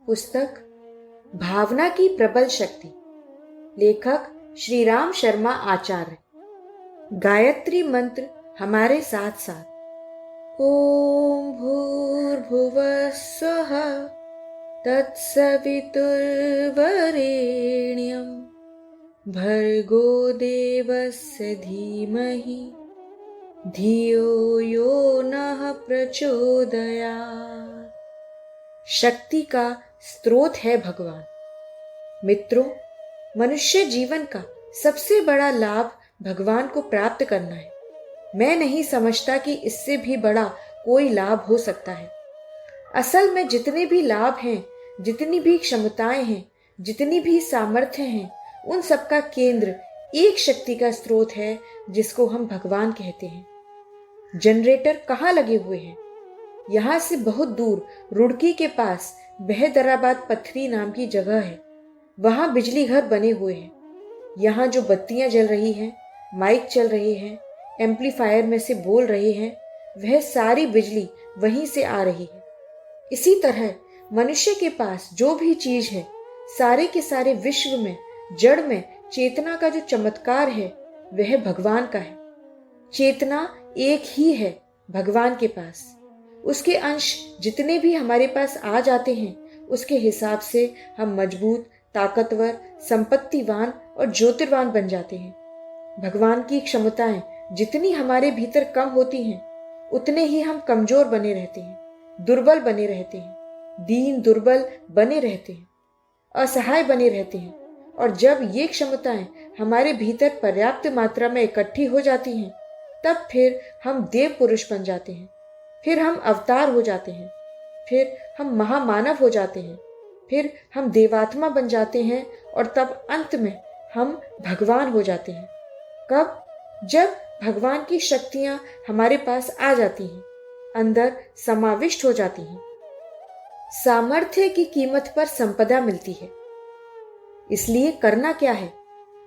पुस्तक भावना की प्रबल शक्ति, लेखक श्री राम शर्मा आचार्य। गायत्री मंत्र हमारे साथ साथ। ओम भूर्भुवः स्वः तत्सवितुर्वरेण्यं भर्गो देवस्य धीमहि धियो यो नः प्रचोदयात्। शक्ति का स्रोत है भगवान। मित्रों, मनुष्य जीवन का सबसे बड़ा लाभ भगवान को प्राप्त करना है। मैं नहीं समझता कि इससे भी बड़ा कोई लाभ हो सकता है। असल में जितने भी लाभ हैं, जितनी भी क्षमताएं हैं, जितनी भी सामर्थ्य हैं, उन सबका केंद्र एक शक्ति का स्रोत है जिसको हम भगवान कहते हैं। जनरेटर कहाँ लगे हुए हैं? यहाँ से बहुत दूर रुड़की के पास बहदराबाद पथरी नाम की जगह है। वहाँ बिजली घर बने हुए हैं। यहाँ जो बत्तियाँ जल रही हैं, माइक चल रहे हैं, एम्पलीफायर में से बोल रहे हैं, वह सारी बिजली वहीं से आ रही है। इसी तरह मनुष्य के पास जो भी चीज है, सारे के सारे विश्व में जड़ में चेतना का जो चमत्कार है वह भगवान का है। चेतना एक ही है भगवान के पास। उसके अंश जितने भी हमारे पास आ जाते हैं, उसके हिसाब से हम मजबूत, ताकतवर, संपत्तिवान और ज्योतिर्वान बन जाते हैं। भगवान की क्षमताएं जितनी हमारे भीतर कम होती हैं, उतने ही हम कमजोर बने रहते हैं, दुर्बल बने रहते हैं, दीन दुर्बल बने रहते हैं, असहाय बने रहते हैं। और जब ये क्षमताएं हमारे भीतर पर्याप्त मात्रा में इकट्ठी हो जाती हैं, तब फिर हम देव पुरुष बन जाते हैं, फिर हम अवतार हो जाते हैं, फिर हम महामानव हो जाते हैं, फिर हम देवात्मा बन जाते हैं और तब अंत में हम भगवान हो जाते हैं। कब? जब भगवान की शक्तियां हमारे पास आ जाती हैं, अंदर समाविष्ट हो जाती हैं। सामर्थ्य की कीमत पर संपदा मिलती है। इसलिए करना क्या है?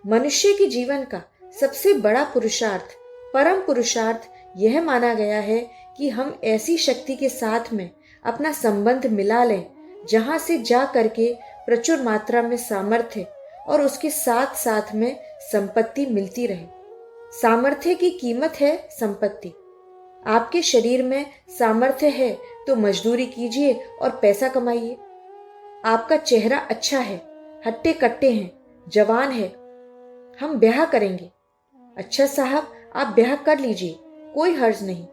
मनुष्य के जीवन का सबसे बड़ा पुरुषार्थ, परम पुरुषार्थ यह माना गया है कि हम ऐसी शक्ति के साथ में अपना संबंध मिला लें जहां से जा करके प्रचुर मात्रा में सामर्थ्य और उसके साथ साथ में संपत्ति मिलती रहे। सामर्थ्य की कीमत है संपत्ति। आपके शरीर में सामर्थ्य है तो मजदूरी कीजिए और पैसा कमाइए। आपका चेहरा अच्छा है, हट्टे कट्टे हैं, जवान है, हम ब्याह करेंगे। अच्छा साहब, आप ब्याह कर लीजिए, कोई हर्ज नहीं।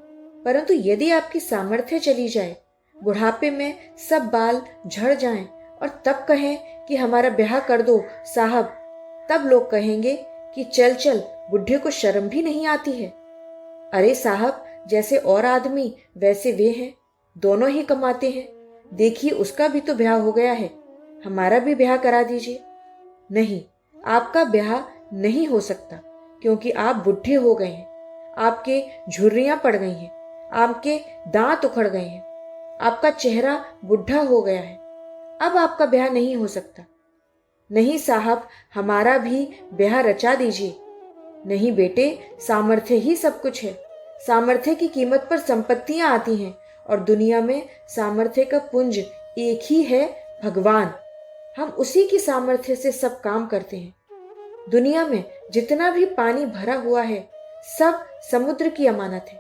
परंतु यदि आपकी सामर्थ्य चली जाए, बुढ़ापे में सब बाल झड़ जाएं और तब कहें कि हमारा ब्याह कर दो साहब, तब लोग कहेंगे कि चल चल, बुढ़े को शर्म भी नहीं आती है। अरे साहब, जैसे और आदमी वैसे वे हैं, दोनों ही कमाते हैं। देखिए, उसका भी तो ब्याह हो गया है, हमारा भी ब्याह करा दीजिए। नहीं, आपका ब्याह नहीं हो सकता, क्योंकि आप बुढ़े हो गए हैं, आपके झुर्रियां पड़ गई हैं, आपके दांत उखड़ गए हैं, आपका चेहरा बुढ़ा हो गया है। अब आपका ब्याह नहीं हो सकता। नहीं साहब, हमारा भी ब्याह रचा दीजिए। नहीं बेटे, सामर्थ्य ही सब कुछ है। सामर्थ्य की कीमत पर संपत्तियां आती हैं और दुनिया में सामर्थ्य का पुंज एक ही है, भगवान। हम उसी की सामर्थ्य से सब काम करते हैं। दुनिया में जितना भी पानी भरा हुआ है, सब समुद्र की अमानत है।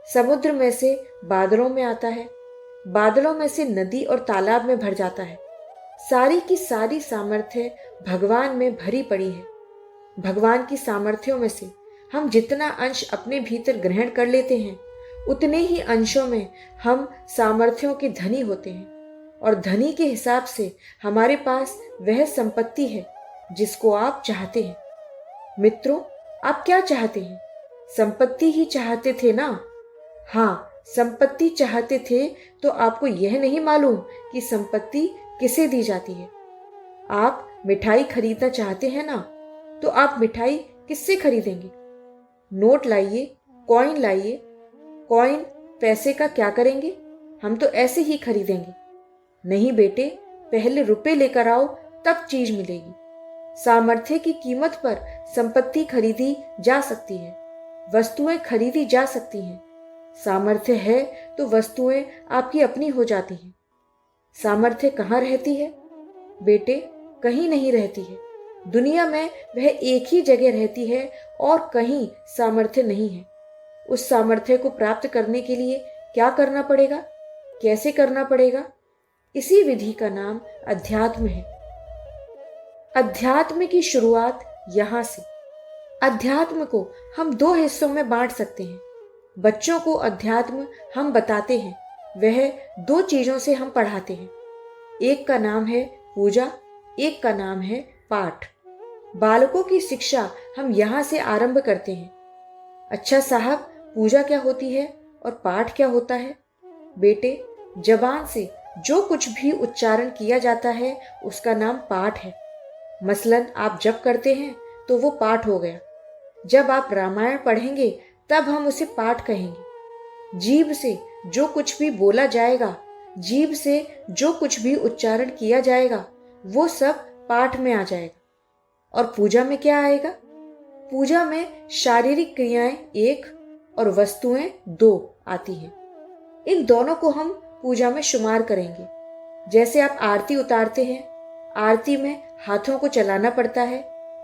समुद्र में से बादलों में आता है, बादलों में से नदी और तालाब में भर जाता है। सारी की सारी सामर्थ्य भगवान में भरी पड़ी है। भगवान की सामर्थ्यों में से हम जितना अंश अपने भीतर ग्रहण कर लेते हैं, उतने ही अंशों में हम सामर्थ्यों के धनी होते हैं। और धनी के हिसाब से हमारे पास वह संपत्ति है जिसको आप चाहते हैं। मित्रों, आप क्या चाहते हैं? संपत्ति ही चाहते थे ना? हाँ, संपत्ति चाहते थे तो आपको यह नहीं मालूम कि संपत्ति किसे दी जाती है। आप मिठाई खरीदना चाहते हैं ना, तो आप मिठाई किससे खरीदेंगे? नोट लाइए, कॉइन लाइए। कॉइन, पैसे का क्या करेंगे? हम तो ऐसे ही खरीदेंगे। नहीं बेटे, पहले रुपए लेकर आओ, तब चीज मिलेगी। सामर्थ्य की कीमत पर संपत्ति खरीदी जा सकती है, वस्तुएं खरीदी जा सकती हैं। सामर्थ्य है तो वस्तुएं आपकी अपनी हो जाती हैं। सामर्थ्य कहाँ रहती है? बेटे, कहीं नहीं रहती है। दुनिया में वह एक ही जगह रहती है और कहीं सामर्थ्य नहीं है। उस सामर्थ्य को प्राप्त करने के लिए क्या करना पड़ेगा, कैसे करना पड़ेगा? इसी विधि का नाम अध्यात्म है। अध्यात्म की शुरुआत यहां से। अध्यात्म को हम दो हिस्सों में बांट सकते हैं। बच्चों को अध्यात्म हम बताते हैं, वह दो चीजों से हम पढ़ाते हैं। एक का नाम है पूजा, एक का नाम है पाठ। बालकों की शिक्षा हम यहां से आरंभ करते हैं। अच्छा साहब, पूजा क्या होती है और पाठ क्या होता है? बेटे, जबान से जो कुछ भी उच्चारण किया जाता है उसका नाम पाठ है। मसलन आप जप करते हैं तो वो पाठ हो गया। जब आप रामायण पढ़ेंगे तब हम उसे पाठ कहेंगे। जीभ से जो कुछ भी बोला जाएगा, जीभ से जो कुछ भी उच्चारण किया जाएगा, वो सब पाठ में आ जाएगा। और पूजा में क्या आएगा? पूजा में शारीरिक क्रियाएं एक और वस्तुएं दो आती हैं। इन दोनों को हम पूजा में शुमार करेंगे। जैसे आप आरती उतारते हैं, आरती में हाथों को चलाना पड़ता है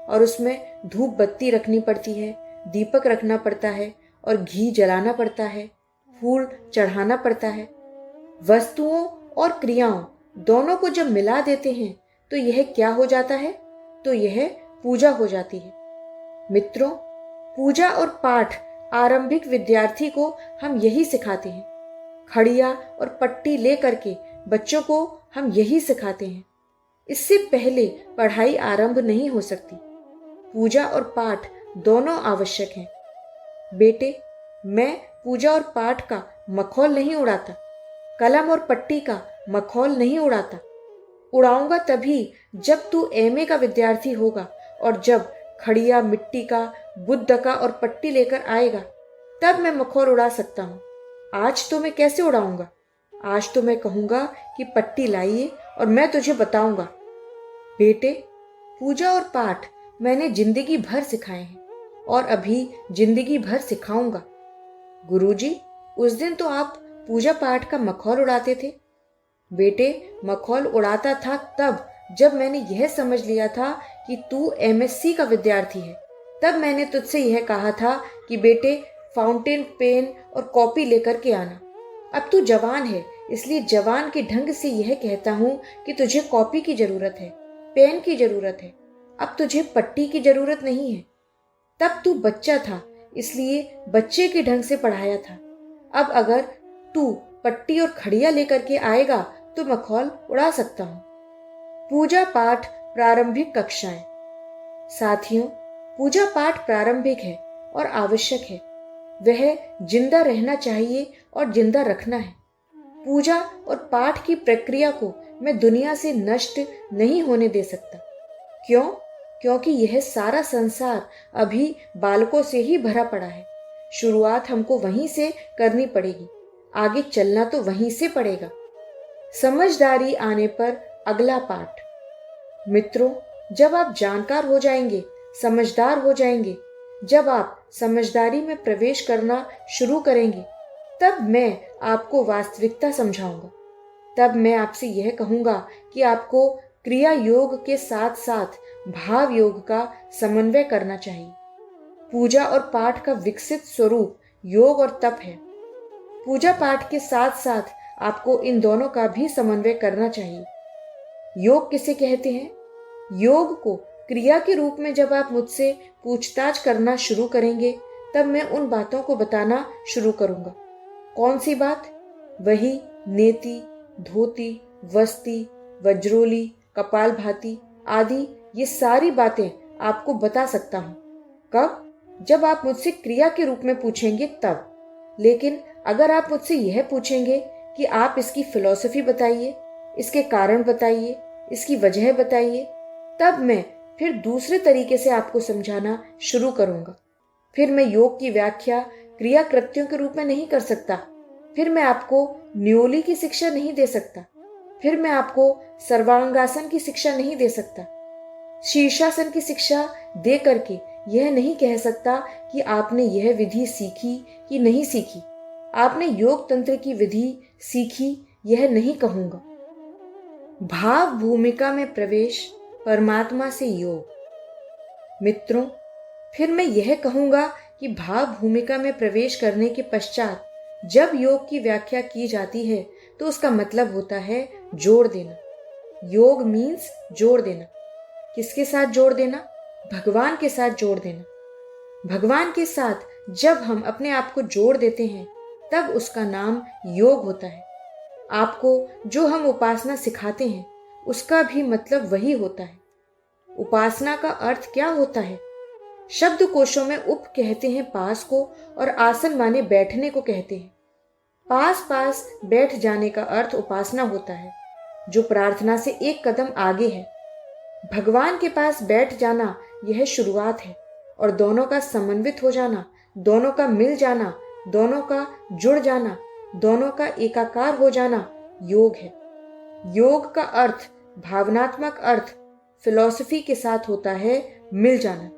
और उसमें धूप बत्ती रखनी पड़ती है, दीपक रखना पड़ता है और घी जलाना पड़ता है, फूल चढ़ाना पड़ता है। वस्तुओं और क्रियाओं दोनों को जब मिला देते हैं तो यह क्या हो जाता है? तो यह पूजा हो जाती है। मित्रों, पूजा और पाठ आरंभिक विद्यार्थी को हम यही सिखाते हैं। खड़िया और पट्टी लेकर के बच्चों को हम यही सिखाते हैं। इससे पहले पढ़ाई आरंभ नहीं हो सकती। पूजा और पाठ दोनों आवश्यक हैं। बेटे, मैं पूजा और पाठ का मखौल नहीं उड़ाता, कलम और पट्टी का मखौल नहीं उड़ाता। उड़ाऊंगा तभी जब तू एमए का विद्यार्थी होगा और जब खड़िया, मिट्टी का, बुद्ध का और पट्टी लेकर आएगा तब मैं मखौल उड़ा सकता हूँ। आज तो मैं कैसे उड़ाऊंगा? आज तो मैं कहूंगा कि पट्टी लाइए और मैं तुझे बताऊंगा। बेटे, पूजा और पाठ मैंने जिंदगी भर सिखाए हैं और अभी जिंदगी भर सिखाऊंगा। गुरुजी, उस दिन तो आप पूजा पाठ का मखौल उड़ाते थे। बेटे, मखौल उड़ाता था तब जब मैंने यह समझ लिया था कि तू एमएससी का विद्यार्थी है। तब मैंने तुझसे यह कहा था कि बेटे, फाउंटेन पेन और कॉपी लेकर के आना। अब तू जवान है, इसलिए जवान के ढंग से यह कहता हूँ कि तुझे कॉपी की जरूरत है, पेन की जरूरत है। अब तुझे पट्टी की जरूरत नहीं है। तब तू बच्चा था, इसलिए बच्चे के ढंग से पढ़ाया था। अब अगर तू पट्टी और खड़िया लेकर के आएगा तो मखौल उड़ा सकता हूँ। पूजा पाठ प्रारंभिक कक्षाएं। साथियों, पूजा पाठ प्रारंभिक है और आवश्यक है। वह जिंदा रहना चाहिए और जिंदा रखना है। पूजा और पाठ की प्रक्रिया को मैं दुनिया से नष्ट नहीं होने दे सकता। क्यों? क्योंकि यह सारा संसार अभी बालकों से ही भरा पड़ा है। शुरुआत हमको वहीं से करनी पड़ेगी, आगे चलना तो वहीं से पड़ेगा। समझदारी आने पर अगला पाठ। मित्रों, जब आप जानकार हो जाएंगे, समझदार हो जाएंगे, जब आप समझदारी में प्रवेश करना शुरू करेंगे, तब मैं आपको वास्तविकता समझाऊंगा। तब मैं आपसे यह कहूंगा कि आपको क्रिया योग के साथ साथ भाव योग का समन्वय करना चाहिए। पूजा और पाठ का विकसित स्वरूप योग और तप है। पूजा पाठ के साथ साथ आपको इन दोनों का भी समन्वय करना चाहिए। योग किसे कहते हैं? योग को क्रिया के रूप में जब आप मुझसे पूछताछ करना शुरू करेंगे तब मैं उन बातों को बताना शुरू करूंगा। कौन सी बात? वही नेति, धोती, वस्ती, वज्रोली, कपालभाति आदि ये सारी बातें आपको बता सकता हूँ। कब? जब आप मुझसे क्रिया के रूप में पूछेंगे तब। लेकिन अगर आप मुझसे यह पूछेंगे कि आप इसकी फिलॉसफी बताइए, इसके कारण बताइए, इसकी वजह बताइए, तब मैं फिर दूसरे तरीके से आपको समझाना शुरू करूंगा। फिर मैं योग की व्याख्या क्रिया कृत्यों के रूप में नहीं कर सकता। फिर मैं आपको न्योली की शिक्षा नहीं दे सकता। फिर मैं आपको सर्वांगासन की शिक्षा नहीं दे सकता। शीर्षासन की शिक्षा दे करके यह नहीं कह सकता कि आपने यह विधि सीखी कि नहीं सीखी, आपने योग तंत्र की विधि सीखी, यह नहीं कहूंगा। भाव भूमिका में प्रवेश, परमात्मा से योग। मित्रों, फिर मैं यह कहूँगा कि भाव भूमिका में प्रवेश करने के पश्चात जब योग की व्याख्या की जाती है तो उसका मतलब होता है जोड़ देना। योग मीन्स जोड़ देना। किसके साथ जोड़ देना? भगवान के साथ जोड़ देना। भगवान के साथ जब हम अपने आप को जोड़ देते हैं तब उसका नाम योग होता है। आपको जो हम उपासना सिखाते हैं उसका भी मतलब वही होता है। उपासना का अर्थ क्या होता है? शब्द कोशों में उप कहते हैं पास को और आसन माने बैठने को कहते हैं। पास पास बैठ जाने का अर्थ उपासना होता है, जो प्रार्थना से एक कदम आगे है। भगवान के पास बैठ जाना यह शुरुआत है और दोनों का समन्वित हो जाना, दोनों का मिल जाना, दोनों का जुड़ जाना, दोनों का एकाकार हो जाना योग है। योग का अर्थ, भावनात्मक अर्थ फिलॉसफी के साथ होता है मिल जाना।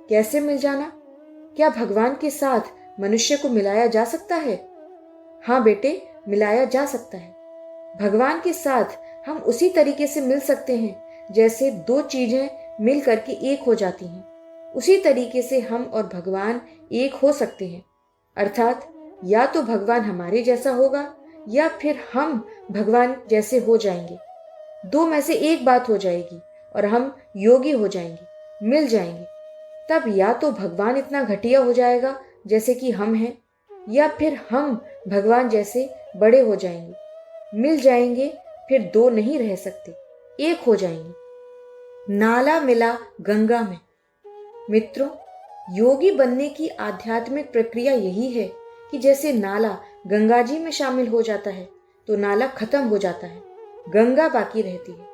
कैसे मिल जाना? क्या भगवान के साथ मनुष्य को मिलाया जा सकता है? हाँ बेटे, मिलाया जा सकता है। भगवान के साथ हम उसी तरीके से मिल सकते हैं जैसे दो चीजें मिल करके एक हो जाती हैं। उसी तरीके से हम और भगवान एक हो सकते हैं। अर्थात या तो भगवान हमारे जैसा होगा या फिर हम भगवान जैसे हो जाएंगे। दो में से एक बात हो जाएगी और हम योगी हो जाएंगे, मिल जाएंगे। तब या तो भगवान इतना घटिया हो जाएगा जैसे कि हम हैं, या फिर हम भगवान जैसे बड़े हो जाएंगे, मिल जाएंगे। फिर दो नहीं रह सकते, एक हो जाएंगे। नाला मिला गंगा में। मित्रों, योगी बनने की आध्यात्मिक प्रक्रिया यही है कि जैसे नाला गंगा जी में शामिल हो जाता है तो नाला खत्म हो जाता है, गंगा बाकी रहती है।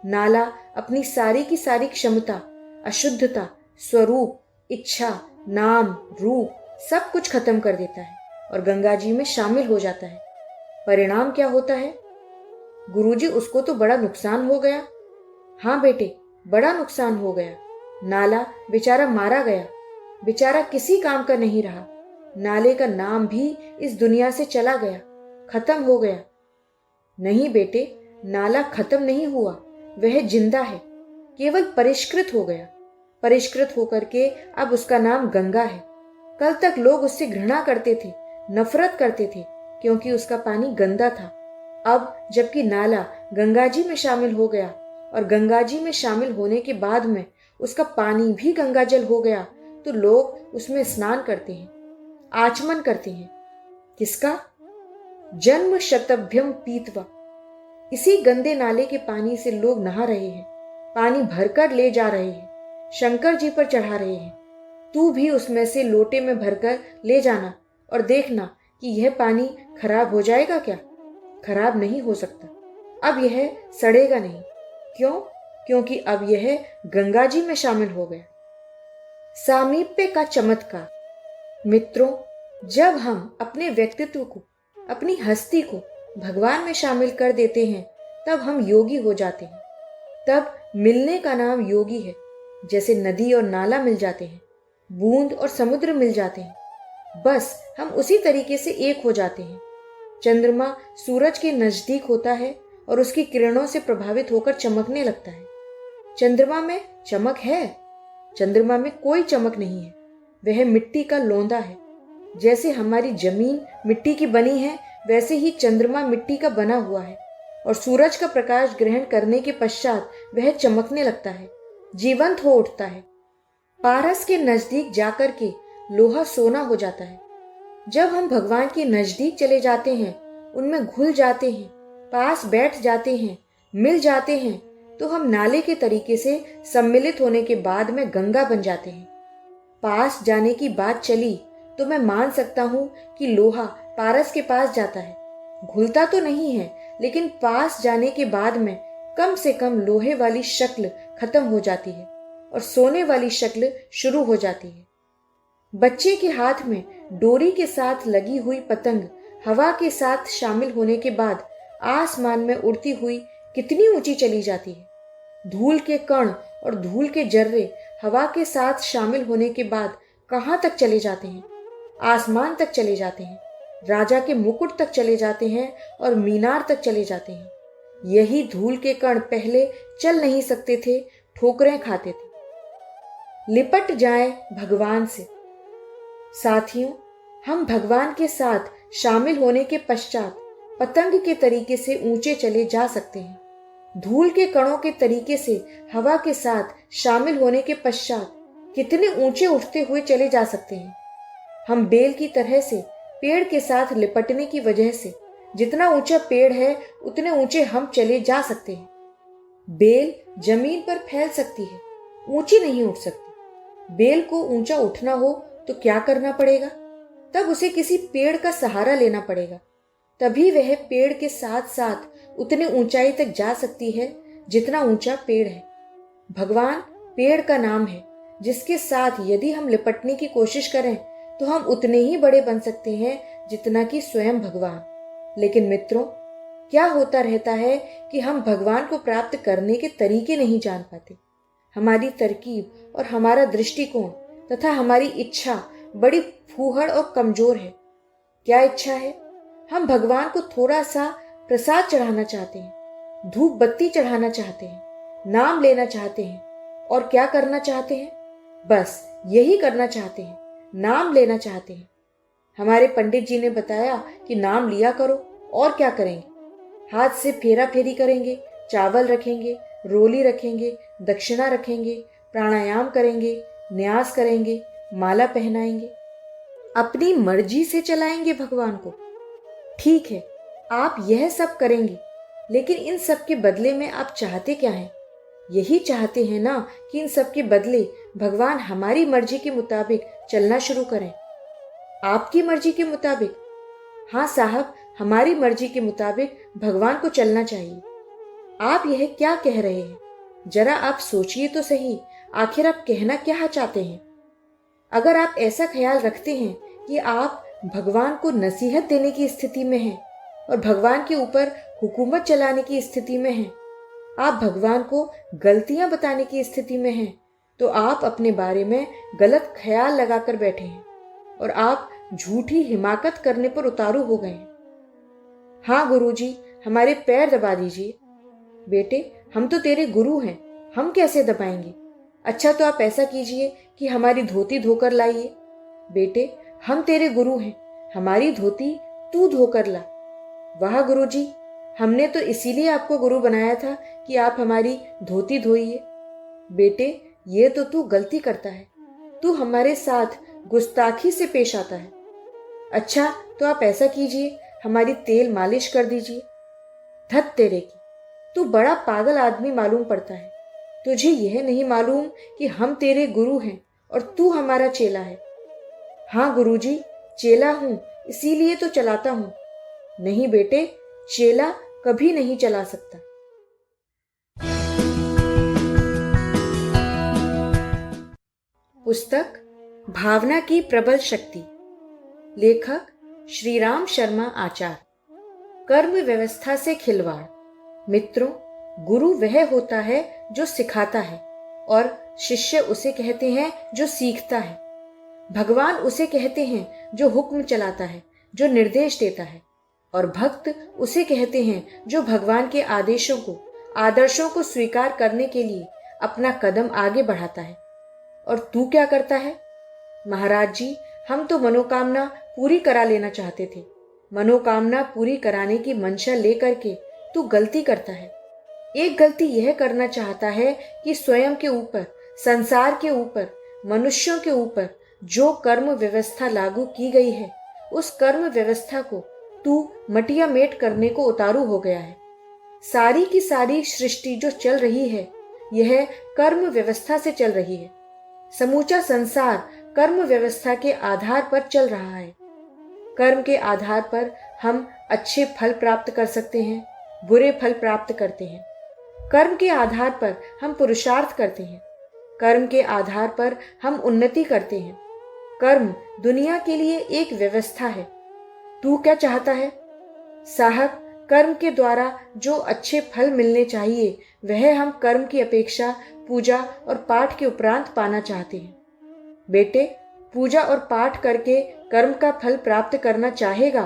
नाला अपनी सारी की सारी क्षमता, अशुद्धता, स्वरूप, इच्छा, नाम, रूप सब कुछ खत्म कर देता है और गंगा जी में शामिल हो जाता है। परिणाम क्या होता है? गुरुजी, उसको तो बड़ा नुकसान हो गया। हाँ बेटे, बड़ा नुकसान हो गया। नाला बेचारा मारा गया, बेचारा किसी काम का नहीं रहा। नाले का नाम भी इस दुनिया से चला गया, खत्म हो गया। नहीं बेटे, नाला खत्म नहीं हुआ, वह जिंदा है, केवल परिष्कृत हो गया। परिष्कृत होकर के अब उसका नाम गंगा है। कल तक लोग उससे घृणा करते थे, नफरत करते थे, क्योंकि उसका पानी गंदा था। अब जबकि नाला गंगा जी में शामिल हो गया और गंगा जी में शामिल होने के बाद में उसका पानी भी गंगा जल हो गया, तो लोग उसमें स्नान करते हैं, आचमन करते हैं। किसका? जन्म शतभ्यम पीतवा। इसी गंदे नाले के पानी से लोग नहा रहे हैं, पानी भरकर ले जा रहे हैं, शंकर जी पर चढ़ा रहे हैं। तू भी उसमें से लोटे में भरकर ले जाना और देखना कि यह पानी खराब हो जाएगा क्या? खराब नहीं हो सकता। अब यह सड़ेगा नहीं। क्यों? क्योंकि अब यह गंगा जी में शामिल हो गया। सामीप्य का चमत्कार। मित्रों, जब हम अपने व्यक्तित्व को, अपनी हस्ती को भगवान में शामिल कर देते हैं तब हम योगी हो जाते हैं। तब मिलने का नाम योगी है। जैसे नदी और नाला मिल जाते हैं, बूंद और समुद्र मिल जाते हैं, बस हम उसी तरीके से एक हो जाते हैं। चंद्रमा सूरज के नजदीक होता है और उसकी किरणों से प्रभावित होकर चमकने लगता है। चंद्रमा में चमक है? चंद्रमा में कोई चमक नहीं है, वह मिट्टी का लोंदा है। जैसे हमारी जमीन मिट्टी की बनी है, वैसे ही चंद्रमा मिट्टी का बना हुआ है और सूरज का प्रकाश ग्रहण करने के पश्चात वह चमकने लगता है, जीवंत हो उठता है। पारस के नजदीक जाकर के लोहा सोना हो जाता है। जब हम भगवान के नजदीक चले जाते हैं, उनमें घुल जाते हैं, पास बैठ जाते हैं, मिल जाते हैं, तो हम नाले के तरीके से सम्मिलित होने के बाद में गंगा बन जाते हैं। पास जाने की बात चली तो मैं मान सकता हूं कि लोहा पारस के पास जाता है, घुलता तो नहीं है, लेकिन पास जाने के बाद में कम से कम लोहे वाली शक्ल खत्म हो जाती है और सोने वाली शक्ल शुरू हो जाती है। बच्चे के हाथ में डोरी के साथ लगी हुई पतंग हवा के साथ शामिल होने के बाद आसमान में उड़ती हुई कितनी ऊंची चली जाती है। धूल के कण और धूल के जर्रे हवा के साथ शामिल होने के बाद कहाँ तक चले जाते हैं? आसमान तक चले जाते हैं, राजा के मुकुट तक चले जाते हैं और मीनार तक चले जाते हैं। यही धूल के कण पहले चल नहीं सकते थे, ठोकरें खाते थे। लिपट जाएं भगवान से। साथियों, हम भगवान के साथ शामिल होने के पश्चात पतंग के तरीके से ऊंचे चले जा सकते हैं। धूल के कणों के तरीके से हवा के साथ शामिल होने के पश्चात कितने ऊंचे उठते हुए चले जा सकते हैं। हम बेल की तरह से पेड़ के साथ लिपटने की वजह से जितना ऊंचा पेड़ है उतने ऊंचे हम चले जा सकते हैं। बेल जमीन पर फैल सकती है, ऊंची नहीं उठ सकती। बेल को ऊंचा उठना हो तो क्या करना पड़ेगा? तब उसे किसी पेड़ का सहारा लेना पड़ेगा, तभी वह पेड़ के साथ साथ उतनी ऊंचाई तक जा सकती है जितना ऊंचा पेड़ है। भगवान पेड़ का नाम है, जिसके साथ यदि हम लिपटने की कोशिश करें तो हम उतने ही बड़े बन सकते हैं जितना कि स्वयं भगवान। लेकिन मित्रों, क्या होता रहता है कि हम भगवान को प्राप्त करने के तरीके नहीं जान पाते। हमारी तरकीब और हमारा दृष्टिकोण तथा हमारी इच्छा बड़ी फूहड़ और कमजोर है। क्या इच्छा है? हम भगवान को थोड़ा सा प्रसाद चढ़ाना चाहते हैं, धूप बत्ती चढ़ाना चाहते हैं, नाम लेना चाहते हैं। और क्या करना चाहते हैं? बस यही करना चाहते हैं, नाम लेना चाहते हैं। हमारे पंडित जी ने बताया कि नाम लिया करो, और क्या करेंगे? हाथ से फेरा फेरी करेंगे, चावल रखेंगे, रोली रखेंगे, दक्षिणा रखेंगे, प्राणायाम करेंगे, न्यास करेंगे, माला पहनाएंगे। अपनी मर्जी से चलाएंगे भगवान को। ठीक है, आप यह सब करेंगे, लेकिन इन सब के बदले में आप चाहते क्या हैं? यही चाहते हैं ना कि इन सब के बदले भगवान हमारी मर्जी के मुताबिक चलना शुरू करें। आपकी मर्जी के मुताबिक? हाँ साहब, हमारी मर्जी के मुताबिक भगवान को चलना चाहिए। आप यह क्या कह रहे हैं? जरा आप सोचिए तो सही, आखिर आप कहना क्या चाहते हैं? अगर आप ऐसा ख्याल रखते हैं कि आप भगवान को नसीहत देने की स्थिति में हैं और भगवान के ऊपर हुकूमत चलाने की स्थिति में हैं, आप भगवान को गलतियां बताने की स्थिति में हैं, तो आप अपने बारे में गलत ख्याल लगाकर बैठे हैं और आप झूठी हिमाकत करने पर उतारू हो गए हैं। हाँ गुरुजी, हमारे पैर दबा दीजिए। बेटे, हम तो तेरे गुरु हैं, हम कैसे दबाएंगे? अच्छा, तो आप ऐसा कीजिए कि हमारी धोती धोकर लाइए। बेटे, हम तेरे गुरु हैं, हमारी धोती तू धोकर ला। वाह गुरुजी, हमने तो इसीलिए आपको गुरु बनाया था कि आप हमारी धोती धोइए। बेटे, ये तो तू गलती करता है, तू हमारे साथ गुस्ताखी से पेश आता है। अच्छा, तो आप ऐसा कीजिए, हमारी तेल मालिश कर दीजिए। धत तेरे की, तू बड़ा पागल आदमी मालूम पड़ता है। तुझे यह नहीं मालूम कि हम तेरे गुरु हैं और तू हमारा चेला है। हाँ गुरुजी, चेला हूं, इसीलिए तो चलाता हूं। नहीं बेटे, चेला कभी नहीं चला सकता। पुस्तक भावना की प्रबल शक्ति, लेखक श्री राम शर्मा आचार्य। कर्म व्यवस्था से खिलवाड़। मित्रों, गुरु वह होता है जो सिखाता है और शिष्य उसे कहते हैं जो सीखता है। भगवान उसे कहते हैं जो हुक्म चलाता है, जो निर्देश देता है, और भक्त उसे कहते हैं जो भगवान के आदेशों को, आदर्शों को स्वीकार करने के लिए अपना कदम आगे बढ़ाता है। और तू क्या करता है? महाराज जी, हम तो मनोकामना पूरी करा लेना चाहते थे। मनोकामना पूरी कराने की मंशा लेकर के तू गलती करता है। एक गलती यह करना चाहता है कि स्वयं के ऊपर, संसार के ऊपर, मनुष्यों के ऊपर जो कर्म व्यवस्था लागू की गई है, उस कर्म व्यवस्था को तू मटिया मेट करने को उतारू हो गया है। सारी की सारी सृष्टि जो चल रही है, यह कर्म व्यवस्था से चल रही है। समूचा संसार कर्म व्यवस्था के आधार पर चल रहा है। कर्म के आधार पर हम अच्छे फल प्राप्त कर सकते हैं, बुरे फल प्राप्त करते हैं। कर्म के आधार पर हम पुरुषार्थ करते हैं। कर्म के आधार पर हम उन्नति करते हैं। कर्म दुनिया के लिए एक व्यवस्था है। तू क्या चाहता है? साहब, कर्म के द्वारा जो अच्छे फल मिलने चाहिए, वह हम कर्म की अपेक्षा पूजा और पाठ के उपरांत पाना चाहते हैं। बेटे, पूजा और पाठ करके कर्म का फल प्राप्त करना चाहेगा,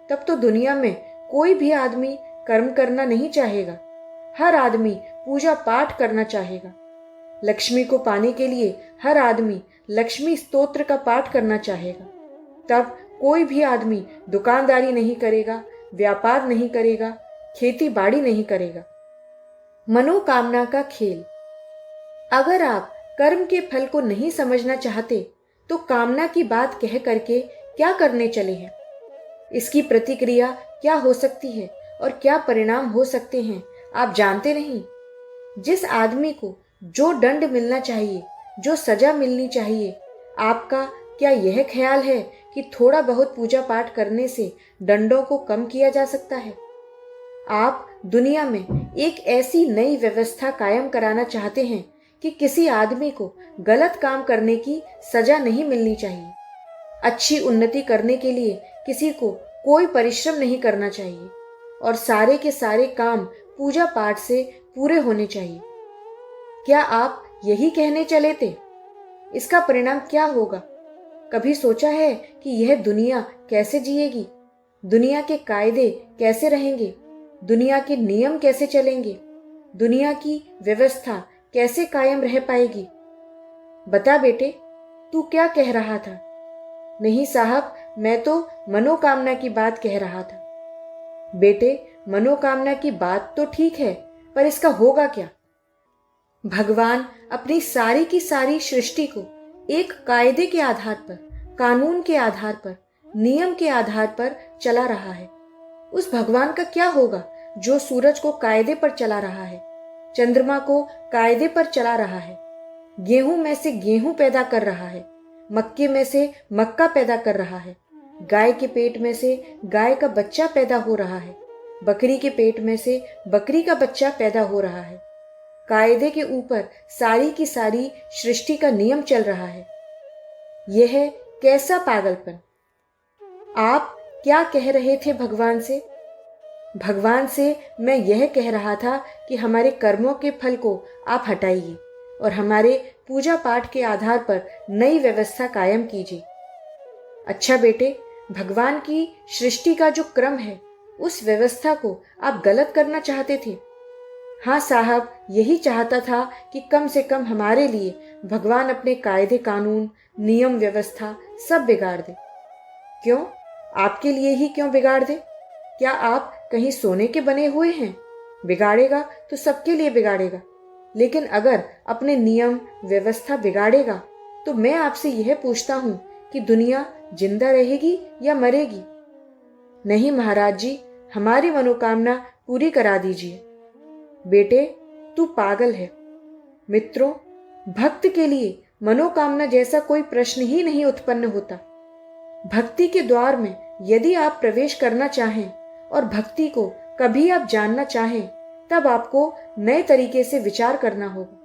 तब तो दुनिया में कोई भी आदमी कर्म करना नहीं चाहेगा। हर आदमी पूजा पाठ करना चाहेगा। लक्ष्मी को पाने के लिए हर आदमी लक्ष्मी स्तोत्र का पाठ करना चाहेगा। तब कोई भी आदमी दुकानदारी नहीं करेगा, व्यापार नहीं करेगा, खेती बाड़ी नहीं करेगा। मनोकामना का खेल। अगर आप कर्म के फल को नहीं समझना चाहते तो कामना की बात कह करके क्या करने चले हैं? इसकी प्रतिक्रिया क्या हो सकती है और क्या परिणाम हो सकते हैं आप जानते नहीं। जिस आदमी को जो दंड मिलना चाहिए, जो सजा मिलनी चाहिए, आपका क्या यह ख्याल है कि थोड़ा बहुत पूजा पाठ करने से दंडों को कम किया जा सकता है? आप दुनिया में एक ऐसी नई व्यवस्था कायम कराना चाहते हैं कि किसी आदमी को गलत काम करने की सजा नहीं मिलनी चाहिए। अच्छी उन्नति करने के लिए किसी को कोई परिश्रम नहीं करना चाहिए और सारे के सारे काम पूजा पाठ से पूरे होने चाहिए। क्या आप यही कहने चले थे? इसका परिणाम क्या होगा? कभी सोचा है कि यह दुनिया कैसे जिएगी? दुनिया के कायदे कैसे रहेंगे? दुनिया के नियम कैसे चलेंगे? दुनिया की व्यवस्था कैसे कायम रह पाएगी? बता बेटे, तू क्या कह रहा था? नहीं साहब, मैं तो मनोकामना की बात कह रहा था। बेटे, मनोकामना की बात तो ठीक है, पर इसका होगा क्या? भगवान अपनी सारी की सारी सृष्टि को एक कायदे के आधार पर, कानून के आधार पर, नियम के आधार पर चला रहा है। उस भगवान का क्या होगा जो सूरज को कायदे पर चला रहा है, चंद्रमा को कायदे पर चला रहा है, गेहूं में से गेहूं पैदा कर रहा है, मक्के में से मक्का पैदा कर रहा है, गाय के पेट में से गाय का बच्चा पैदा हो रहा है, बकरी के पेट में से बकरी का बच्चा पैदा हो रहा है। कायदे के ऊपर सारी की सारी सृष्टि का नियम चल रहा है। यह कैसा पागलपन! आप क्या कह रहे थे भगवान से? भगवान से मैं यह कह रहा था कि हमारे कर्मों के फल को आप हटाइए और हमारे पूजा पाठ के आधार पर नई व्यवस्था कायम कीजिए। अच्छा बेटे, भगवान की सृष्टि का जो क्रम है, उस व्यवस्था को आप गलत करना चाहते थे। हाँ साहब, यही चाहता था कि कम से कम हमारे लिए भगवान अपने कायदे कानून, नियम व्यवस्था सब बिगाड़ दे। क्यों? आपके लिए ही क्यों बिगाड़ दे? क्या आप कहीं सोने के बने हुए हैं? बिगाड़ेगा तो सबके लिए बिगाड़ेगा, लेकिन अगर अपने नियम व्यवस्था बिगाड़ेगा तो मैं आपसे यह पूछता हूं कि दुनिया जिंदा रहेगी या मरेगी? नहीं महाराज जी, हमारी मनोकामना पूरी करा दीजिए। बेटे, तू पागल है। मित्रों, भक्त के लिए मनोकामना जैसा कोई प्रश्न ही नहीं उत्पन्न होता। भक्ति के द्वार में यदि आप प्रवेश करना चाहें और भक्ति को कभी आप जानना चाहें, तब आपको नए तरीके से विचार करना होगा।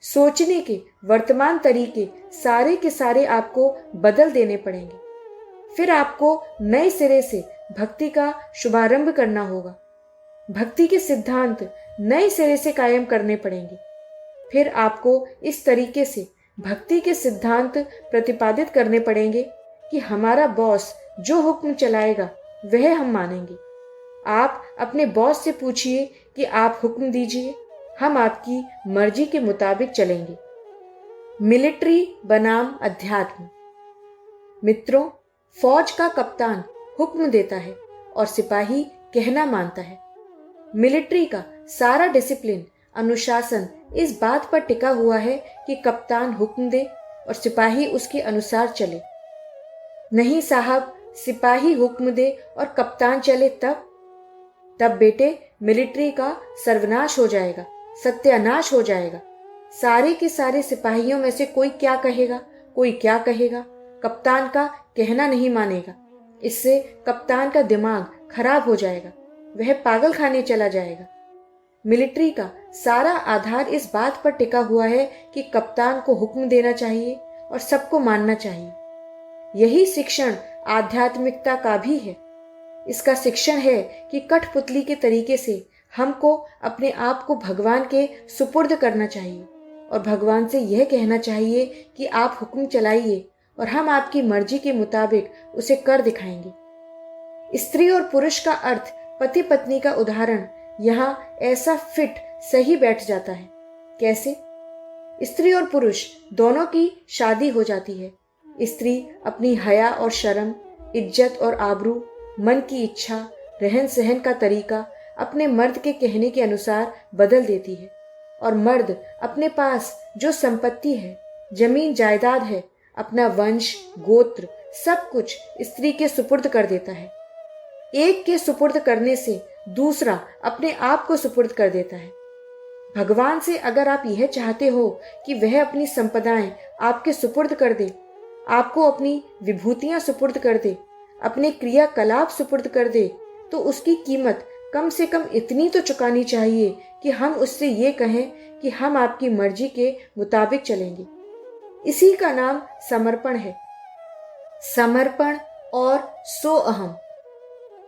सोचने के वर्तमान तरीके सारे के सारे आपको बदल देने पड़ेंगे। फिर आपको नए सिरे से भक्ति का शुभारंभ करना होगा। भक्ति के सिद्धांत नए सिरे से कायम करने पड़ेंगे। फिर आपको इस तरीके से भक्ति के सिद्धांत प्रतिपादित करने पड़ेंगे कि हमारा बॉस जो हुक्म चलाएगा वह हम मानेंगे। आप अपने बॉस से पूछिए कि आप हुक्म दीजिए, हम आपकी मर्जी के मुताबिक चलेंगे। मिलिट्री बनाम अध्यात्म। मित्रों, फौज का कप्तान हुक्म देता है और सिपाही कहना मानता है। मिलिट्री का सारा डिसिप्लिन, अनुशासन इस बात पर टिका हुआ है कि कप्तान हुक्म दे और सिपाही उसके अनुसार चले। नहीं साहब, सिपाही हुक्म दे और कप्तान चले तब बेटे मिलिट्री का सर्वनाश हो जाएगा, सत्यानाश हो जाएगा। सारे के सारे सिपाहियों में से कोई क्या कहेगा, कोई क्या कहेगा, कप्तान का कहना नहीं मानेगा। इससे कप्तान का दिमाग खराब हो जाएगा, वह पागल खाने चला जाएगा। मिलिट्री का सारा आधार इस बात पर टिका हुआ है कि कप्तान को हुक्म देना चाहिए और सबको मानना चाहिए। यही शिक्षण आध्यात्मिकता का भी है। इसका शिक्षण है कि कठपुतली के तरीके से हमको अपने आप को भगवान के सुपुर्द करना चाहिए और भगवान से यह कहना चाहिए कि आप हुक्म चलाइए और हम आपकी मर्जी के मुताबिक उसे कर दिखाएंगे। स्त्री और पुरुष का अर्थ पति पत्नी का उदाहरण यहाँ ऐसा फिट सही बैठ जाता है। कैसे? स्त्री और पुरुष दोनों की शादी हो जाती है। स्त्री अपनी हया और शर्म, इज्जत और आबरू, मन की इच्छा, रहन सहन का तरीका अपने मर्द के कहने के अनुसार बदल देती है और मर्द अपने पास जो संपत्ति है, जमीन जायदाद है, अपना वंश, गोत्र, सब कुछ स्त्री के सुपुर्द कर देता है। एक के सुपुर्द करने से दूसरा अपने आप को सुपुर्द कर देता है। भगवान से अगर आप यह चाहते हो कि वह अपनी संपदाएं आपके सुपुर्द कर दे, आपको अपनी विभूतियां सुपुर्द कर दे, अपने क्रियाकलाप सुपुर्द कर दे, तो उसकी कीमत कम से कम इतनी तो चुकानी चाहिए कि हम उससे ये कहें कि हम आपकी मर्जी के मुताबिक चलेंगे। इसी का नाम समर्पण है। समर्पण और सो अहम।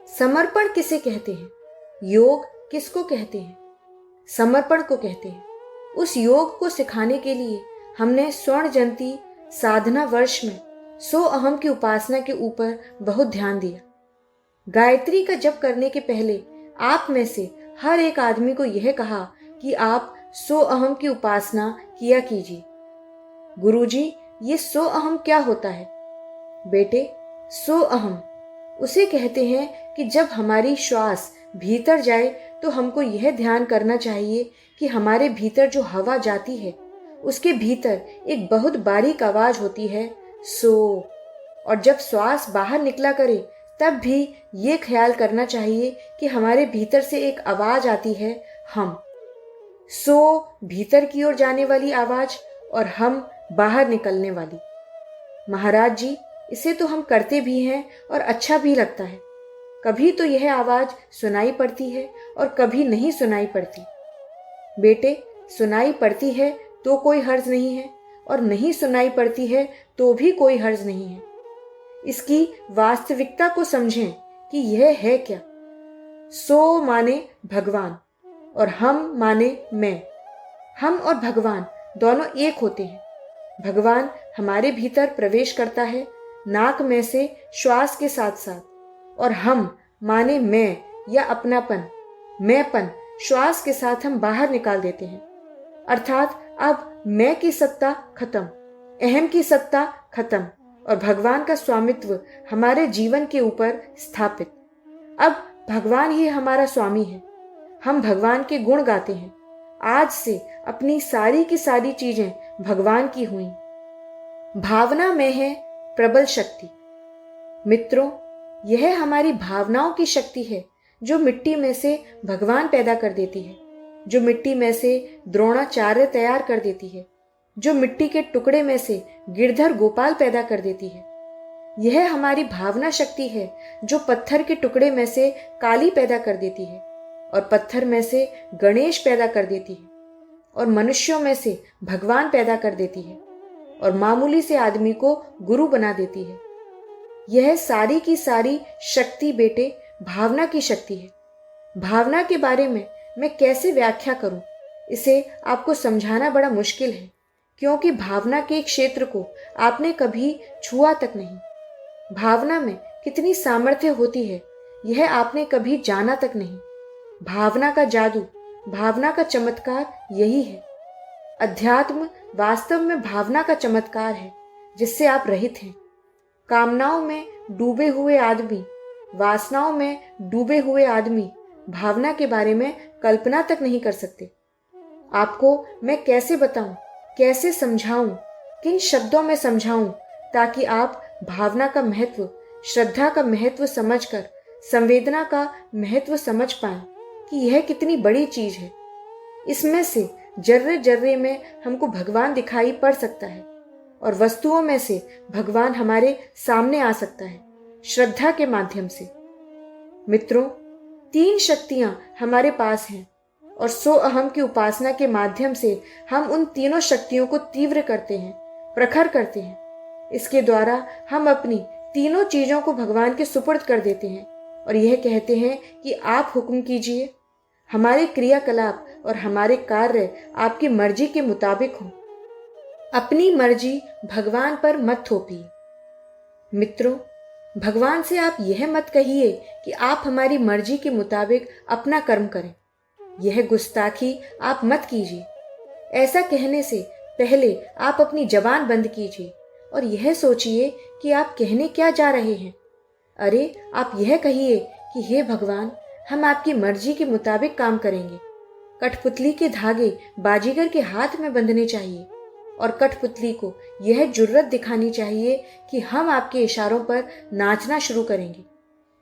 समर्पण किसे कहते हैं? योग किसको कहते हैं? समर्पण को कहते हैं। उस योग को सिखाने के लिए हमने स्वर्ण जयंती साधना वर्ष में सो अहम की उपासना के ऊपर बहुत ध्यान दिया। गायत्री का जप करने के पहले आप में से हर एक आदमी को यह कहा कि आप सो अहम की उपासना किया कीजिए। गुरुजी, ये सो अहम क्या होता है? बेटे, सो अहम उसे कहते हैं कि जब हमारी श्वास भीतर जाए तो हमको यह ध्यान करना चाहिए कि हमारे भीतर जो हवा जाती है उसके भीतर एक बहुत बारीक आवाज होती है, सो। और जब श्वास बाहर निकला करे तब भी ये ख्याल करना चाहिए कि हमारे भीतर से एक आवाज आती है, हम। सो भीतर की ओर जाने वाली आवाज और हम बाहर निकलने वाली। महाराज जी, इसे तो हम करते भी हैं और अच्छा भी लगता है। कभी तो यह आवाज सुनाई पड़ती है और कभी नहीं सुनाई पड़ती। बेटे, सुनाई पड़ती है तो कोई हर्ज नहीं है और नहीं सुनाई पड़ती है तो भी कोई हर्ज नहीं है। इसकी वास्तविकता को समझें कि यह है क्या। सो माने भगवान और हम माने मैं। हम और भगवान दोनों एक होते हैं। भगवान हमारे भीतर प्रवेश करता है नाक में से श्वास के साथ साथ, और हम माने मैं या अपनापन, मैंपन श्वास के साथ हम बाहर निकाल देते हैं। अर्थात अब मैं की सत्ता खत्म, अहम की सत्ता खत्म और भगवान का स्वामित्व हमारे जीवन के ऊपर स्थापित। अब भगवान ही हमारा स्वामी है। हम भगवान के गुण गाते हैं। आज से अपनी सारी की सारी चीजें भगवान की हुई। भावना में है प्रबल शक्ति। मित्रों, यह हमारी भावनाओं की शक्ति है जो मिट्टी में से भगवान पैदा कर देती है, जो मिट्टी में से द्रोणाचार्य तैयार कर देती है, जो मिट्टी के टुकड़े में से गिरधर गोपाल पैदा कर देती है। यह हमारी भावना शक्ति है जो पत्थर के टुकड़े में से काली पैदा कर देती है और पत्थर में से गणेश पैदा कर देती है और मनुष्यों में से भगवान पैदा कर देती है और मामूली से आदमी को गुरु बना देती है। यह सारी की सारी शक्ति बेटे भावना की शक्ति है। भावना के बारे में मैं कैसे व्याख्या करूं, इसे आपको समझाना बड़ा मुश्किल है, क्योंकि भावना के क्षेत्र को आपने कभी छुआ तक नहीं। भावना में कितनी सामर्थ्य होती है यह आपने कभी जाना तक नहीं। भावना का जादू, भावना का चमत्कार यही है। अध्यात्म वास्तव में भावना का चमत्कार है जिससे आप रहित हैं। कामनाओं में डूबे हुए आदमी, वासनाओं में डूबे हुए आदमी भावना के बारे में कल्पना तक नहीं कर सकते। आपको मैं कैसे बताऊं, कैसे समझाऊं, किन शब्दों में समझाऊं ताकि आप भावना का महत्व, श्रद्धा का महत्व समझकर संवेदना का महत्व समझ पाएं कि यह कितनी बड़ी चीज है। इसमें से जर्रे जर्रे में हमको भगवान दिखाई पड़ सकता है और वस्तुओं में से भगवान हमारे सामने आ सकता है श्रद्धा के माध्यम से। मित्रों, 3 शक्तियां हमारे पास हैं और सो अहम की उपासना के माध्यम से हम उन तीनों शक्तियों को तीव्र करते हैं, प्रखर करते हैं। इसके द्वारा हम अपनी तीनों चीजों को भगवान के सुपुर्द कर देते हैं और यह कहते हैं कि आप हुक्म कीजिए, हमारे क्रियाकलाप और हमारे कार्य आपकी मर्जी के मुताबिक हों। अपनी मर्जी भगवान पर मत थोपिए। मित्रों, भगवान से आप यह मत कहिए कि आप हमारी मर्जी के मुताबिक अपना कर्म करें। यह गुस्ताखी आप मत कीजिए। ऐसा कहने से पहले आप अपनी जबान बंद कीजिए और यह सोचिए कि आप कहने क्या जा रहे हैं। अरे, आप यह कहिए कि हे भगवान, हम आपकी मर्जी के मुताबिक काम करेंगे। कठपुतली के धागे बाजीगर के हाथ में बंधने चाहिए और कठपुतली को यह जुर्रत दिखानी चाहिए कि हम आपके इशारों पर नाचना शुरू करेंगे।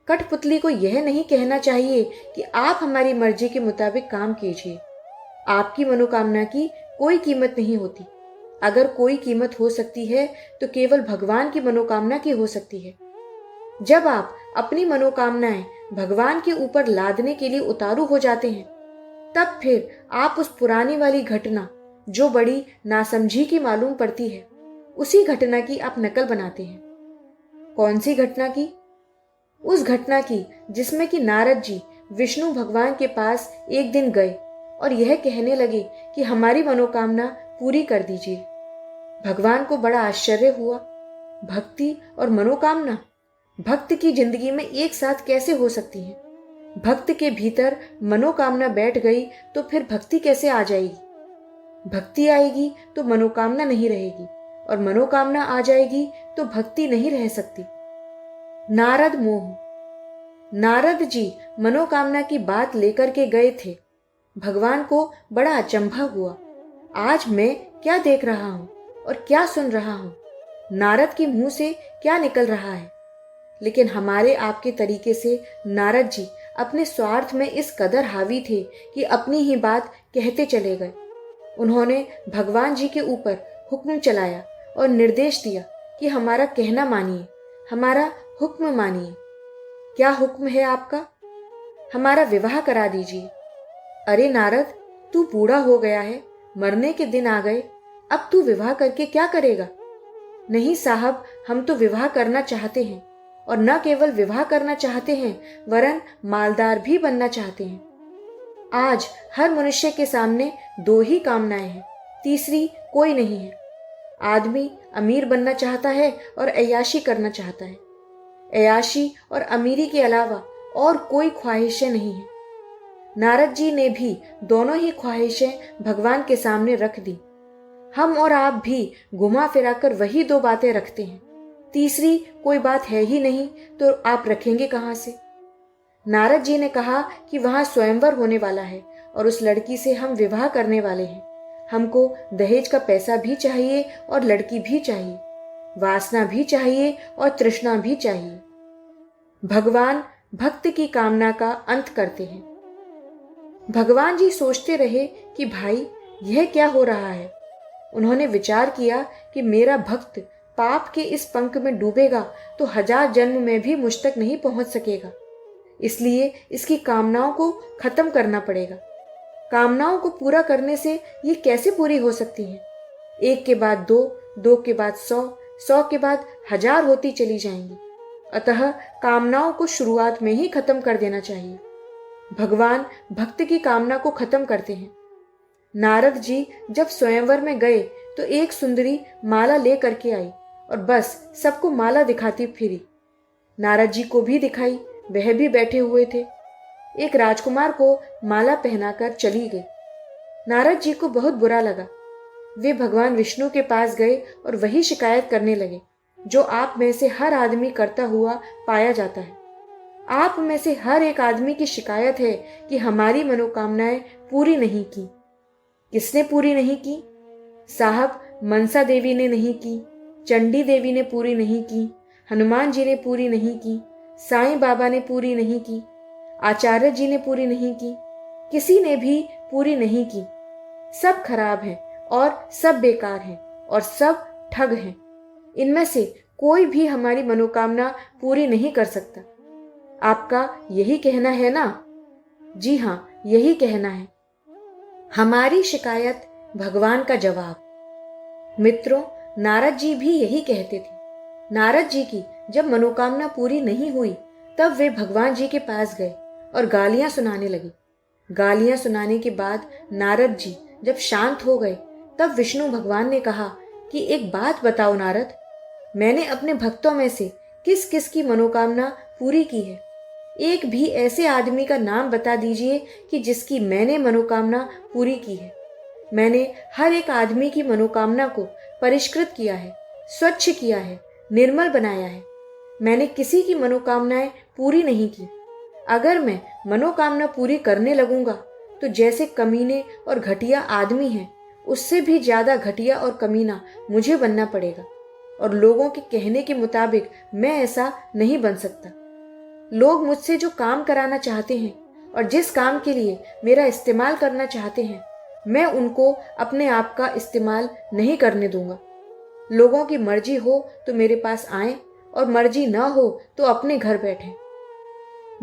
कठपुतली को यह नहीं कहना चाहिए कि आप हमारी मर्जी के मुताबिक काम कीजिए। आपकी मनोकामना की कोई कीमत नहीं होती। अगर कोई कीमत हो सकती है तो केवल भगवान की मनोकामना की हो सकती है। जब आप अपनी मनोकामनाएं भगवान के ऊपर लादने के लिए उतारू हो जाते हैं, तब फिर आप उस पुरानी वाली घटना जो बड़ी नासमझी की मालूम पड़ती है, उसी घटना की आप नकल बनाते हैं। कौन सी घटना की? उस घटना की जिसमें कि नारद जी विष्णु भगवान के पास एक दिन गए और यह कहने लगे कि हमारी मनोकामना पूरी कर दीजिए। भगवान को बड़ा आश्चर्य हुआ। भक्ति और मनोकामना भक्त की जिंदगी में एक साथ कैसे हो सकती हैं? भक्त के भीतर मनोकामना बैठ गई तो फिर भक्ति कैसे आ जाएगी? भक्ति आएगी तो मनोकामना नहीं रहेगी और मनोकामना आ जाएगी तो भक्ति नहीं रह सकती। नारद मोह। नारद जी मनोकामना की बात लेकर के गए थे। भगवान को बड़ा अचंभा हुआ। आज मैं क्या देख रहा हूं और क्या सुन रहा हूं? नारद के मुंह से क्या निकल रहा है? लेकिन हमारे आपके तरीके से नारद जी अपने स्वार्थ में इस कदर हावी थे कि अपनी ही बात कहते चले गए। उन्होंने भगवान जी के ऊपर हुक्म चलाया और निर्देश दिया कि हमारा कहना मानिए, हमारा हुक्म मानिए। क्या हुक्म है आपका? हमारा विवाह करा दीजिए। अरे नारद, तू बूढ़ा हो गया है, मरने के दिन आ गए, अब तू विवाह करके क्या करेगा? नहीं साहब, हम तो विवाह करना चाहते हैं और न केवल विवाह करना चाहते हैं वरन मालदार भी बनना चाहते हैं। आज हर मनुष्य के सामने दो ही कामनाएं हैं, तीसरी कोई नहीं है। आदमी अमीर बनना चाहता है और अय्याशी करना चाहता है। अय्याशी और अमीरी के अलावा और कोई ख्वाहिशें नहीं हैं। नारद जी ने भी दोनों ही ख्वाहिशें भगवान के सामने रख दी। हम और आप भी घुमा फिराकर वही दो बातें रखते हैं। तीसरी कोई बात है ही नहीं तो आप रखेंगे कहां से? नारद जी ने कहा कि वहां स्वयंवर होने वाला है और उस लड़की से हम विवाह करने वाले हैं। हमको दहेज का पैसा भी चाहिए और लड़की भी चाहिए, वासना भी चाहिए और तृष्णा भी चाहिए। भगवान भक्त की कामना का अंत करते हैं। भगवान जी सोचते रहे कि भाई, यह क्या हो रहा है? उन्होंने विचार किया कि मेरा भक्त पाप के इस पंख में डूबेगा तो 1000 जन्म में भी मुझ तक नहीं पहुंच सकेगा। इसलिए इसकी कामनाओं को खत्म करना पड़ेगा। कामनाओं को पूरा करने से ये कैसे पूरी हो सकती हैं? एक के बाद दो, दो के बाद 100, 100 के बाद 1000 होती चली जाएंगी। अतः कामनाओं को शुरुआत में ही खत्म कर देना चाहिए। भगवान भक्त की कामना को खत्म करते हैं। नारद जी जब स्वयंवर में गए तो एक सुंदरी माला ले करके आई और बस सबको माला दिखाती फिरी। नारद जी को भी दिखाई, वह भी बैठे हुए थे। एक राजकुमार को माला पहनाकर चली गई। नारद जी को बहुत बुरा लगा। वे भगवान विष्णु के पास गए और वही शिकायत करने लगे जो आप में से हर आदमी करता हुआ पाया जाता है। आप में से हर एक आदमी की शिकायत है कि हमारी मनोकामनाएं पूरी नहीं की। किसने पूरी नहीं की? साहब, मनसा देवी ने नहीं की, चंडी देवी ने पूरी नहीं की, हनुमान जी ने पूरी नहीं की, साईं बाबा ने पूरी नहीं की, आचार्य जी ने पूरी नहीं की, किसी ने भी पूरी नहीं की। सब खराब हैं और सब बेकार हैं और सब ठग हैं। इनमें से कोई भी हमारी मनोकामना पूरी नहीं कर सकता। आपका यही कहना है ना? जी हाँ, यही कहना है। हमारी शिकायत, भगवान का जवाब। मित्रों, नारद जी भी यही कहते थे। नारद जी की जब मनोकामना पूरी नहीं हुई तब वे भगवान जी के पास गए और गालियां सुनाने लगे। गालियां सुनाने के बाद नारद जी जब शांत हो गए तब विष्णु भगवान ने कहा कि एक बात बताओ नारद, मैंने अपने भक्तों में से किस किस की मनोकामना पूरी की है? एक भी ऐसे आदमी का नाम बता दीजिए कि जिसकी मैंने मनोकामना पूरी की है। मैंने हर एक आदमी की मनोकामना को परिष्कृत किया है, स्वच्छ किया है, निर्मल बनाया है। मैंने किसी की मनोकामनाएं पूरी नहीं की। अगर मैं मनोकामना पूरी करने लगूंगा तो जैसे कमीने और घटिया आदमी हैं, उससे भी ज्यादा घटिया और कमीना मुझे बनना पड़ेगा। और लोगों के कहने के मुताबिक मैं ऐसा नहीं बन सकता। लोग मुझसे जो काम कराना चाहते हैं और जिस काम के लिए मेरा इस्तेमाल करना चाहते हैं, मैं उनको अपने आप का इस्तेमाल नहीं करने दूंगा। लोगों की मर्जी हो तो मेरे पास आएं और मर्जी ना हो तो अपने घर बैठें।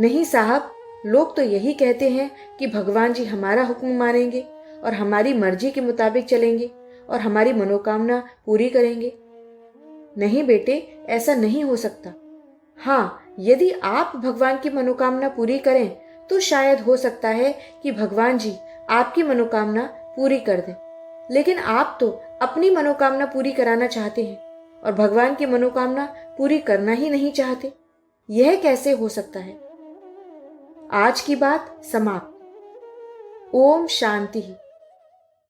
नहीं साहब, लोग तो यही कहते हैं कि भगवान जी हमारा हुक्म मानेंगे और हमारी मर्जी के मुताबिक चलेंगे और हमारी मनोकामना पूरी करेंगे। नहीं बेटे, ऐसा नहीं हो सकता। हाँ, यदि आप भगवान की मनोकामना पूरी करें तो शायद हो सकता है कि भगवान जी आपकी मनोकामना पूरी कर दें। लेकिन आप तो अपनी मनोकामना पूरी कराना चाहते हैं और भगवान की मनोकामना पूरी करना ही नहीं चाहते। यह कैसे हो सकता है? आज की बात समाप्त। ओम शांति।